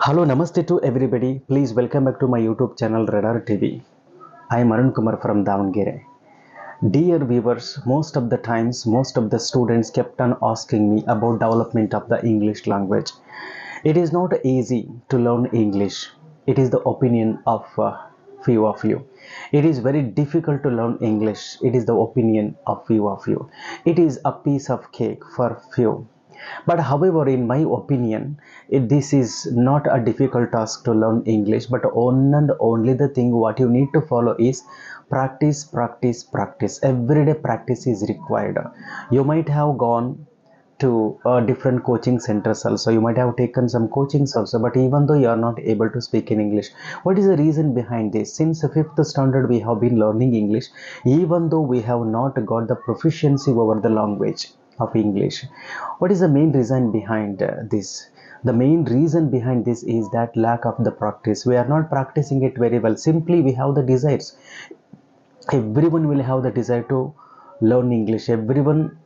Hello, namaste to everybody. Please welcome back to my YouTube channel Radar TV. I am Arun Kumar from Davangere. Dear viewers, most of the times, most of the students kept on asking me about development of the English language. It is not easy to learn English. It is the opinion of few of you. It is very difficult to learn English. It is the opinion of few of you. It is a piece of cake for few. But however, in my opinion, this is not a difficult task to learn English, but one and only the thing what you need to follow is practice, practice, practice. Everyday practice is required. You might have gone to different coaching centers also, you might have taken some coachings also, but even though you are not able to speak in English, what is the reason behind this? Since the fifth standard we have been learning English, even though we have not got the proficiency over the language of English. What is the main reason behind this? The main reason behind this is that lack of the practice. We are not practicing it very well. Simply we have the desires. Everyone will have the desire to learn English. Everyone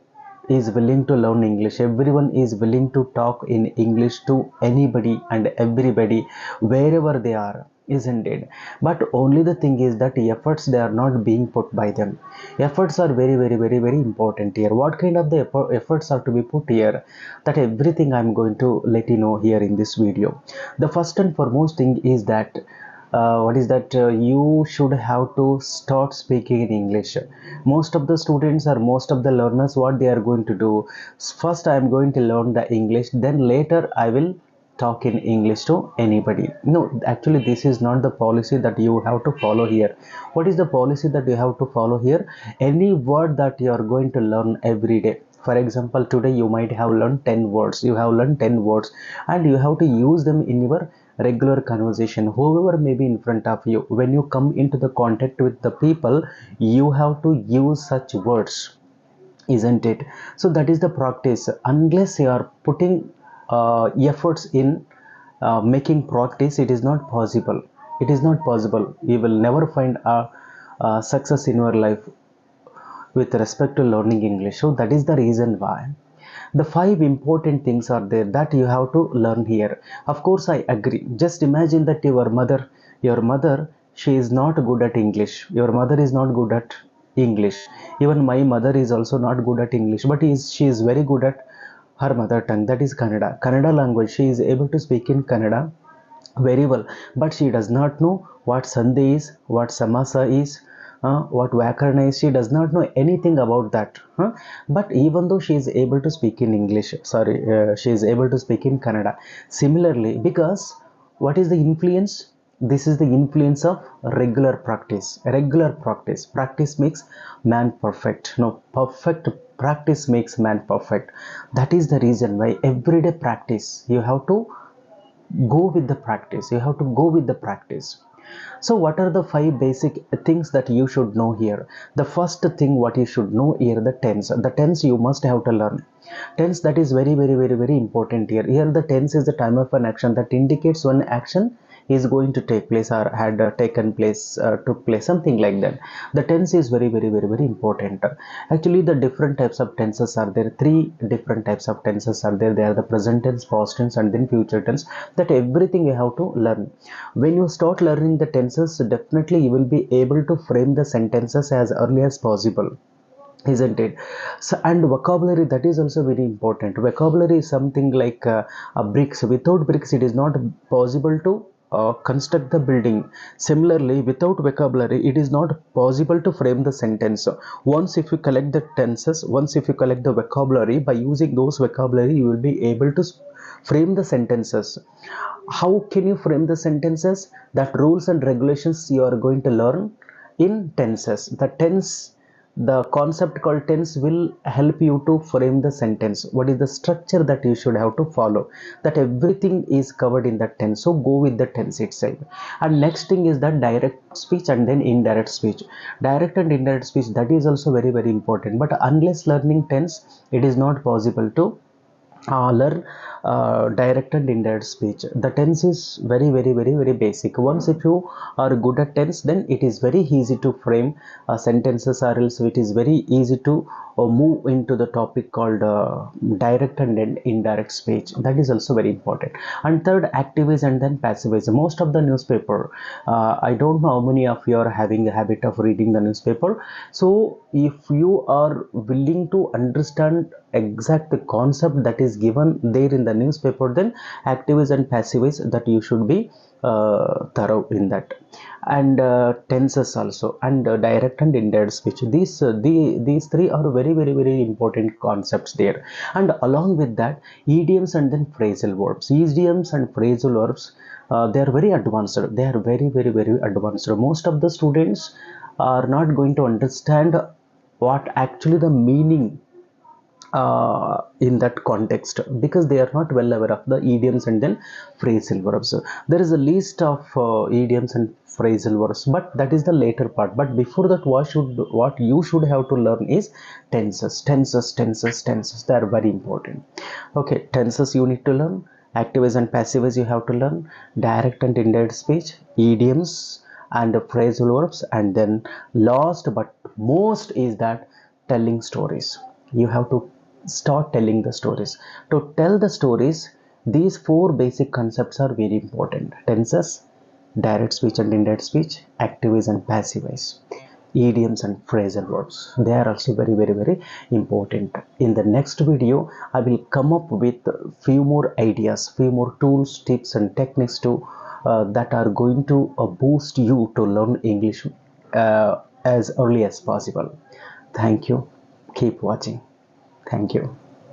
is willing to learn English. Everyone is willing to talk in English to anybody and everybody wherever they are, isn't it? But only the thing is that efforts, they are not being put by them. Efforts are very very very very important here. What kind of the efforts are to be put here? That everything I'm going to let you know here in this video. The first and foremost thing is that what is that you should have to start speaking in English. Most of the students or most of the learners, what they are going to do, first I am going to learn the English, then later I will talk in English to anybody. No, actually this is not the policy that you have to follow here. What is the policy that you have to follow here? Any word that you are going to learn every day, for example today you might have learned 10 words, you have learned 10 words and you have to use them in your regular conversation, whoever may be in front of you. When you come into the contact with the people, you have to use such words, isn't it? So that is the practice. Unless you are putting efforts in making practice, it is not possible. It is not possible. You will never find a success in your life with respect to learning English. So that is the reason why the five important things are there that you have to learn here. Of course I agree. Just imagine that your mother, she is not good at English. Your mother is not good at English. Even my mother is also not good at English, but she is very good at her mother tongue, that is Kannada language. She is able to speak in Kannada very well, but she does not know what Sandhi is, what Samasa is, what Vyakarana is. She does not know anything about that. But even though she is able to speak in English, she is able to speak in Kannada. Similarly, because what is the influence? This is the influence of regular practice. Regular practice. Practice makes man perfect. No, perfect practice makes man perfect. That is the reason why everyday practice you have to go with the practice. You have to go with the practice. So what are the five basic things that you should know here? The first thing what you should know here, the tense. The tense you must have to learn. Tense, that is very very very very important here. Here the tense is the time of an action that indicates when action is going to take place or had taken place, took place, something like that. The tense is very very very very important. Actually the different types of tenses are there. Three different types of tenses are there. They are the present tense, past tense and then future tense. That everything you have to learn. When you start learning the tenses, definitely you will be able to frame the sentences as early as possible, isn't it? So, and vocabulary, that is also very important. Vocabulary is something like a bricks. Without bricks it is not possible to construct the building. Similarly, without vocabulary it is not possible to frame the sentence. Once if you collect the tenses, once if you collect the vocabulary, by using those vocabulary you will be able to frame the sentences. How can you frame the sentences? That rules and regulations you are going to learn in tenses. The tense, the concept called tense will help you to frame the sentence. What is the structure that you should have to follow? That everything is covered in that tense. So go with the tense itself. And next thing is that direct speech and then indirect speech. Direct and indirect speech, that is also very very important. But unless learning tense, it is not possible to learn direct and indirect speech. The tense is very basic. Once if you are good at tense, then it is very easy to frame sentences, or else it is very easy to move into the topic called direct and indirect speech. That is also very important. And third, active is and then passive is. Most of the newspaper, I don't know how many of you are having a habit of reading the newspaper. So if you are willing to understand exact the concept that is given there in the newspaper, then active is and passive is that you should be thorough in that. And tenses also, and direct and indirect speech, these three are very important concepts there. And along with that, idioms and then phrasal verbs. Idioms and phrasal verbs, they are very advanced. They are very advanced. Most of the students are not going to understand what actually the meaning in that context, because they are not well aware of the idioms and then phrasal verbs. There is a list of idioms and phrasal verbs, but that is the later part. But before that, what you should have to learn is tenses. They are very important. Okay, tenses you need to learn, active is and passive is you have to learn, direct and indirect speech, idioms and phrasal verbs, and then last but most is that telling stories. You have to start telling the stories. To tell the stories, these four basic concepts are very important: tenses, direct speech and indirect speech, active is and passive is, idioms and phrasal verbs. They are also very important. In the next video, I will come up with few more ideas, few more tools, tips and techniques to that are going to boost you to learn English as early as possible. Thank you. Keep watching. Thank you.